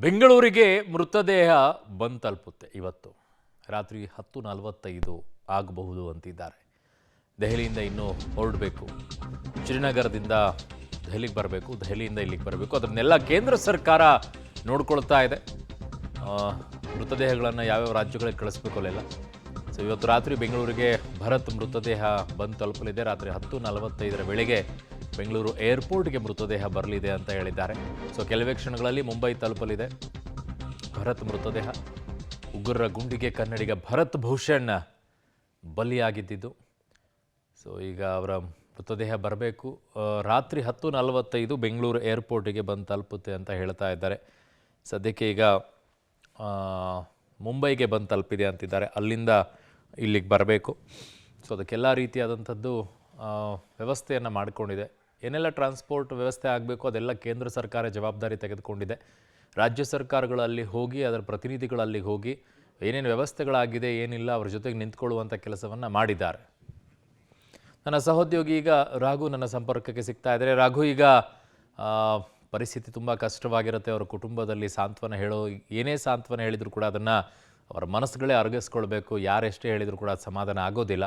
ಬೆಂಗಳೂರಿಗೆ ಮೃತದೇಹ ಬಂದು ತಲುಪುತ್ತೆ. ಇವತ್ತು ರಾತ್ರಿ 10:45 ಆಗಬಹುದು ಅಂತಿದ್ದಾರೆ. ದೆಹಲಿಯಿಂದ ಇನ್ನೂ ಹೊರಡಬೇಕು, ಶ್ರೀನಗರದಿಂದ ದೆಹಲಿಗೆ ಬರಬೇಕು, ದೆಹಲಿಯಿಂದ ಇಲ್ಲಿಗೆ ಬರಬೇಕು. ಅದನ್ನೆಲ್ಲ ಕೇಂದ್ರ ಸರ್ಕಾರ ನೋಡ್ಕೊಳ್ತಾ ಇದೆ. ಮೃತದೇಹಗಳನ್ನು ಯಾವ್ಯಾವ ರಾಜ್ಯಗಳಿಗೆ ಕಳಿಸ್ಬೇಕು ಅಲ್ಲೆಲ್ಲ. ಸೊ ಇವತ್ತು ರಾತ್ರಿ ಬೆಂಗಳೂರಿಗೆ ಭರತ್ ಮೃತದೇಹ ಬಂದು ತಲುಪಲಿದೆ. ರಾತ್ರಿ 10:45 ವೇಳೆಗೆ ಬೆಂಗಳೂರು ಏರ್ಪೋರ್ಟ್ಗೆ ಮೃತದೇಹ ಬರಲಿದೆ ಅಂತ ಹೇಳಿದ್ದಾರೆ. ಸೊ ಕೆಲವೇ ಕ್ಷಣಗಳಲ್ಲಿ ಮುಂಬೈ ತಲುಪಲಿದೆ ಭರತ್ ಮೃತದೇಹ. ಉಗ್ರರ ಗುಂಡಿಗೆ ಕನ್ನಡಿಗ ಭರತ್ ಭೂಷಣ್ ಬಲಿಯಾಗಿದ್ದು. ಸೊ ಈಗ ಅವರ ಮೃತದೇಹ ಬರಬೇಕು. ರಾತ್ರಿ 10:45 ಬೆಂಗಳೂರು ಏರ್ಪೋರ್ಟಿಗೆ ಬಂದು ತಲುಪುತ್ತೆ ಅಂತ ಹೇಳ್ತಾ ಇದ್ದಾರೆ. ಸದ್ಯಕ್ಕೆ ಈಗ ಮುಂಬೈಗೆ ಬಂದು ತಲುಪಿದೆ ಅಂತಿದ್ದಾರೆ. ಅಲ್ಲಿಂದ ಇಲ್ಲಿಗೆ ಬರಬೇಕು. ಸೊ ಅದಕ್ಕೆಲ್ಲ ರೀತಿಯಾದಂಥದ್ದು ವ್ಯವಸ್ಥೆಯನ್ನು ಮಾಡಿಕೊಂಡಿದೆ. ಏನೆಲ್ಲ ಟ್ರಾನ್ಸ್ಪೋರ್ಟ್ ವ್ಯವಸ್ಥೆ ಆಗಬೇಕು ಅದೆಲ್ಲ ಕೇಂದ್ರ ಸರ್ಕಾರ ಜವಾಬ್ದಾರಿ ತೆಗೆದುಕೊಂಡಿದೆ. ರಾಜ್ಯ ಸರ್ಕಾರಗಳಲ್ಲಿ ಹೋಗಿ ಅದರ ಪ್ರತಿನಿಧಿಗಳಲ್ಲಿ ಹೋಗಿ ಏನೇನು ವ್ಯವಸ್ಥೆಗಳಾಗಿದೆ ಏನಿಲ್ಲ ಅವ್ರ ಜೊತೆಗೆ ನಿಂತ್ಕೊಳ್ಳುವಂಥ ಕೆಲಸವನ್ನು ಮಾಡಿದ್ದಾರೆ. ನನ್ನ ಸಹೋದ್ಯೋಗಿ ಈಗ ರಾಘು ನನ್ನ ಸಂಪರ್ಕಕ್ಕೆ ಸಿಗ್ತಾ ಇದ್ದಾರೆ. ರಾಘು, ಈಗ ಪರಿಸ್ಥಿತಿ ತುಂಬ ಕಷ್ಟವಾಗಿರುತ್ತೆ. ಅವರ ಕುಟುಂಬದಲ್ಲಿ ಸಾಂತ್ವನ ಏನೇ ಸಾಂತ್ವನ ಹೇಳಿದರೂ ಕೂಡ ಅದನ್ನು ಅವರ ಮನಸ್ಸುಗಳೇ ಅರಗಿಸ್ಕೊಳ್ಬೇಕು. ಯಾರೆಷ್ಟೇ ಹೇಳಿದರೂ ಕೂಡ ಸಮಾಧಾನ ಆಗೋದಿಲ್ಲ.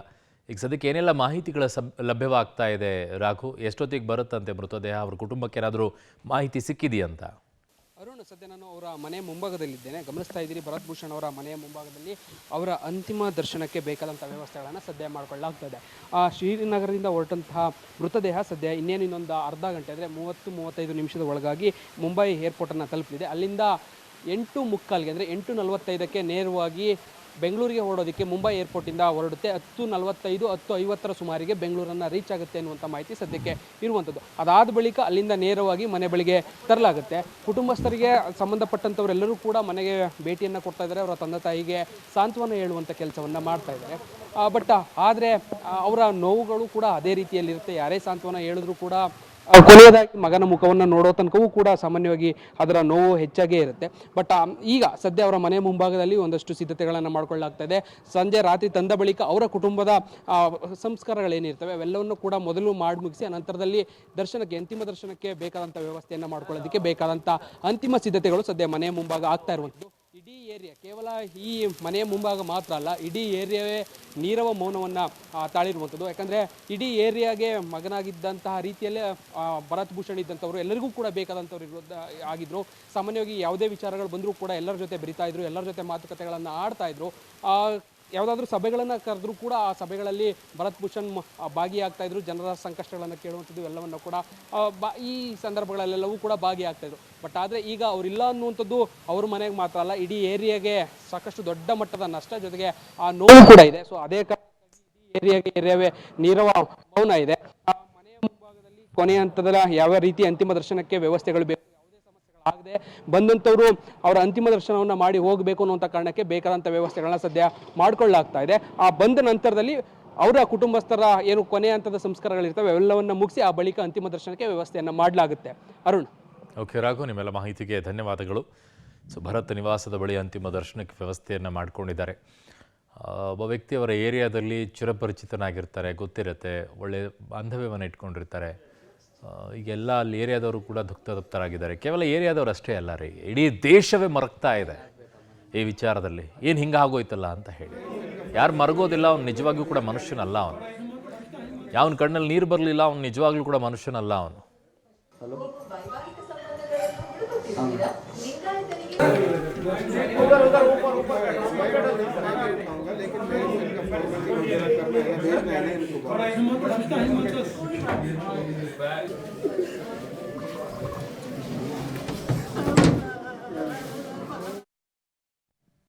ಈಗ ಸದ್ಯಕ್ಕೆ ಏನೆಲ್ಲ ಮಾಹಿತಿಗಳ ಲಭ್ಯವಾಗ್ತಾ ಇದೆ ರಾಘು? ಎಷ್ಟೊತ್ತಿಗೆ ಬರುತ್ತಂತೆ ಮೃತದೇಹ? ಅವ್ರ ಕುಟುಂಬಕ್ಕೆ ಏನಾದರೂ ಮಾಹಿತಿ ಸಿಕ್ಕಿದೆಯಂತ? ಅರುಣ್, ಸದ್ಯ ನಾನು ಅವರ ಮನೆ ಮುಂಭಾಗದಲ್ಲಿದ್ದೇನೆ. ಗಮನಿಸ್ತಾ ಇದ್ದೀನಿ, ಭರತ್ ಭೂಷಣ್ ಅವರ ಮನೆಯ ಮುಂಭಾಗದಲ್ಲಿ ಅವರ ಅಂತಿಮ ದರ್ಶನಕ್ಕೆ ಬೇಕಾದಂಥ ವ್ಯವಸ್ಥೆಗಳನ್ನು ಸದ್ಯ ಮಾಡಿಕೊಳ್ಳಲಾಗ್ತದೆ. ಶ್ರೀನಗರದಿಂದ ಹೊರಟಂತಹ ಮೃತದೇಹ ಸದ್ಯ ಇನ್ನೊಂದು ಅರ್ಧ ಗಂಟೆ ಅಂದರೆ 30-35 ನಿಮಿಷದ ಒಳಗಾಗಿ ಮುಂಬೈ ಏರ್ಪೋರ್ಟನ್ನು ತಲುಪಲಿದೆ. ಅಲ್ಲಿಂದ 8:45 ಅಂದರೆ 8:45ಕ್ಕೆ ನೇರವಾಗಿ ಬೆಂಗಳೂರಿಗೆ ಹೊರಡೋದಕ್ಕೆ ಮುಂಬೈ ಏರ್ಪೋರ್ಟಿಂದ ಹೊರಡುತ್ತೆ. 10:45 10:50 ಸುಮಾರಿಗೆ ಬೆಂಗಳೂರನ್ನು ರೀಚ್ ಆಗುತ್ತೆ ಅನ್ನುವಂಥ ಮಾಹಿತಿ ಸದ್ಯಕ್ಕೆ ಇರುವಂಥದ್ದು. ಅದಾದ ಬಳಿಕ ಅಲ್ಲಿಂದ ನೇರವಾಗಿ ಮನೆ ಬಳಿಗೆ ತರಲಾಗುತ್ತೆ. ಕುಟುಂಬಸ್ಥರಿಗೆ ಸಂಬಂಧಪಟ್ಟಂಥವರೆಲ್ಲರೂ ಕೂಡ ಮನೆಗೆ ಭೇಟಿಯನ್ನು ಕೊಡ್ತಾ ಇದ್ದಾರೆ. ಅವರ ತಂದೆ ತಾಯಿಗೆ ಸಾಂತ್ವನ ಹೇಳುವಂಥ ಕೆಲಸವನ್ನು ಮಾಡ್ತಾ ಇದ್ದಾರೆ. ಬಟ್ ಆದರೆ ಅವರ ನೋವುಗಳು ಕೂಡ ಅದೇ ರೀತಿಯಲ್ಲಿರುತ್ತೆ. ಯಾರೇ ಸಾಂತ್ವನ ಹೇಳಿದ್ರು ಕೂಡ ಕೊನೆಯದಾಗಿ ಮಗನ ಮುಖವನ್ನು ನೋಡೋ ತನಕವೂ ಕೂಡ ಸಾಮಾನ್ಯವಾಗಿ ಅದರ ನೋವು ಹೆಚ್ಚಾಗೇ ಇರುತ್ತೆ. ಬಟ್ ಈಗ ಸದ್ಯ ಅವರ ಮನೆ ಮುಂಭಾಗದಲ್ಲಿ ಒಂದಷ್ಟು ಸಿದ್ಧತೆಗಳನ್ನು ಮಾಡಿಕೊಳ್ಳಲಾಗ್ತಾ ಇದೆ. ಸಂಜೆ ರಾತ್ರಿ ತಂದ ಬಳಿಕ ಅವರ ಕುಟುಂಬದ ಸಂಸ್ಕಾರಗಳೇನಿರ್ತವೆ ಅವೆಲ್ಲವನ್ನು ಕೂಡ ಮೊದಲು ಮಾಡಿ ಮುಗಿಸಿ ಅನಂತರದಲ್ಲಿ ಅಂತಿಮ ದರ್ಶನಕ್ಕೆ ಬೇಕಾದಂಥ ವ್ಯವಸ್ಥೆಯನ್ನು ಮಾಡ್ಕೊಳ್ಳೋದಕ್ಕೆ ಬೇಕಾದಂಥ ಅಂತಿಮ ಸಿದ್ಧತೆಗಳು ಸದ್ಯ ಮನೆ ಮುಂಭಾಗ ಆಗ್ತಾ ಇರುವಂಥದ್ದು. ಇಡೀ ಏರಿಯಾ, ಕೇವಲ ಈ ಮನೆಯ ಮುಂಭಾಗ ಮಾತ್ರ ಅಲ್ಲ, ಇಡೀ ಏರಿಯಾವೇ ನೀರವ ಮೌನವನ್ನು ತಾಳಿರುವಂಥದ್ದು. ಯಾಕಂದರೆ ಇಡೀ ಏರಿಯಾಗೆ ಮಗನಾಗಿದ್ದಂತಹ ರೀತಿಯಲ್ಲೇ ಭರತ್ ಭೂಷಣ್ ಇದ್ದಂಥವ್ರು ಎಲ್ಲರಿಗೂ ಕೂಡ ಬೇಕಾದಂಥವ್ರು ಆಗಿದ್ದರು. ಸಾಮಾನ್ಯವಾಗಿ ಯಾವುದೇ ವಿಚಾರಗಳು ಬಂದರೂ ಕೂಡ ಎಲ್ಲರ ಜೊತೆ ಬೆರಿತಾ ಇದ್ರು, ಎಲ್ಲರ ಜೊತೆ ಮಾತುಕತೆಗಳನ್ನು ಆಡ್ತಾಯಿದ್ರು. ಯಾವುದಾದ್ರೂ ಸಭೆಗಳನ್ನು ಕರೆದ್ರೂ ಕೂಡ ಆ ಸಭೆಗಳಲ್ಲಿ ಭರತ್ ಭೂಷಣ್ ಭಾಗಿಯಾಗ್ತಾಯಿದ್ರು. ಜನರ ಸಂಕಷ್ಟಗಳನ್ನು ಕೇಳುವಂಥದ್ದು ಎಲ್ಲವನ್ನು ಕೂಡ ಈ ಸಂದರ್ಭಗಳಲ್ಲೆಲ್ಲವೂ ಕೂಡ ಭಾಗಿಯಾಗ್ತಾಯಿದ್ರು. ಬಟ್ ಆದರೆ ಈಗ ಅವರಿಲ್ಲ ಅನ್ನುವಂಥದ್ದು ಅವ್ರ ಮನೆಗೆ ಮಾತ್ರ ಅಲ್ಲ, ಇಡೀ ಏರಿಯಾಗೆ ಸಾಕಷ್ಟು ದೊಡ್ಡ ಮಟ್ಟದ ನಷ್ಟ, ಜೊತೆಗೆ ಆ ನೋವು ಕೂಡ ಇದೆ. ಸೊ ಅದೇ ಕಾರಣಕ್ಕಾಗಿ ಏರಿಯಾವೇ ನೀರವ ಮೌನ ಇದೆ. ಮನೆಯ ಮುಂಭಾಗದಲ್ಲಿ ಕೊನೆಯ ಹಂತದ ಯಾವ ರೀತಿ ಅಂತಿಮ ದರ್ಶನಕ್ಕೆ ವ್ಯವಸ್ಥೆಗಳು ಬೇಕು, ಯಾವುದೇ ಸಮಸ್ಯೆಗಳಾಗದೆ ಬಂದಂಥವ್ರು ಅವರ ಅಂತಿಮ ದರ್ಶನವನ್ನು ಮಾಡಿ ಹೋಗಬೇಕು ಅನ್ನುವಂಥ ಕಾರಣಕ್ಕೆ ಬೇಕಾದಂಥ ವ್ಯವಸ್ಥೆಗಳನ್ನ ಸದ್ಯ ಮಾಡಿಕೊಳ್ಳಲಾಗ್ತಾ ಇದೆ. ಬಂದ ನಂತರದಲ್ಲಿ ಅವರ ಕುಟುಂಬಸ್ಥರ ಏನು ಕೊನೆಯ ಹಂತದ ಸಂಸ್ಕಾರಗಳಿರ್ತವೆ ಅವೆಲ್ಲವನ್ನು ಮುಗಿಸಿ ಆ ಬಳಿಕ ಅಂತಿಮ ದರ್ಶನಕ್ಕೆ ವ್ಯವಸ್ಥೆಯನ್ನು ಮಾಡಲಾಗುತ್ತೆ. ಅರುಣ್. ಓಕೆ ರಾಘು, ನಿಮ್ಮೆಲ್ಲ ಮಾಹಿತಿಗೆ ಧನ್ಯವಾದಗಳು. ಸೊ ಭರತ್ ನಿವಾಸದ ಬಳಿ ಅಂತಿಮ ದರ್ಶನಕ್ಕೆ ವ್ಯವಸ್ಥೆಯನ್ನು ಮಾಡಿಕೊಂಡಿದ್ದಾರೆ. ಒಬ್ಬ ವ್ಯಕ್ತಿ ಅವರ ಏರಿಯಾದಲ್ಲಿ ಚಿರಪರಿಚಿತನಾಗಿರ್ತಾರೆ, ಗೊತ್ತಿರುತ್ತೆ, ಒಳ್ಳೆ ಬಾಂಧವ್ಯವನ್ನು ಇಟ್ಕೊಂಡಿರ್ತಾರೆ. ಈಗೆಲ್ಲ ಅಲ್ಲಿ ಏರಿಯಾದವರು ಕೂಡ ತಪ್ತರಾಗಿದ್ದಾರೆ. ಕೇವಲ ಏರಿಯಾದವರು ಅಷ್ಟೇ ಅಲ್ಲ ರೀ, ಇಡೀ ದೇಶವೇ ಮರಗ್ತಾ ಇದೆ ಈ ವಿಚಾರದಲ್ಲಿ. ಏನು ಹಿಂಗೆ ಆಗೋಯ್ತಲ್ಲ ಅಂತ ಹೇಳಿ. ಯಾರು ಮರಗೋದಿಲ್ಲ, ಅವ್ನು ನಿಜವಾಗಿಯೂ ಕೂಡ ಮನುಷ್ಯನಲ್ಲ. ಅವನು ಯಾವನ ಕಣ್ಣಲ್ಲಿ ನೀರು ಬರಲಿಲ್ಲ, ಅವ್ನು ನಿಜವಾಗ್ಲೂ ಕೂಡ ಮನುಷ್ಯನಲ್ಲ. ಅವನು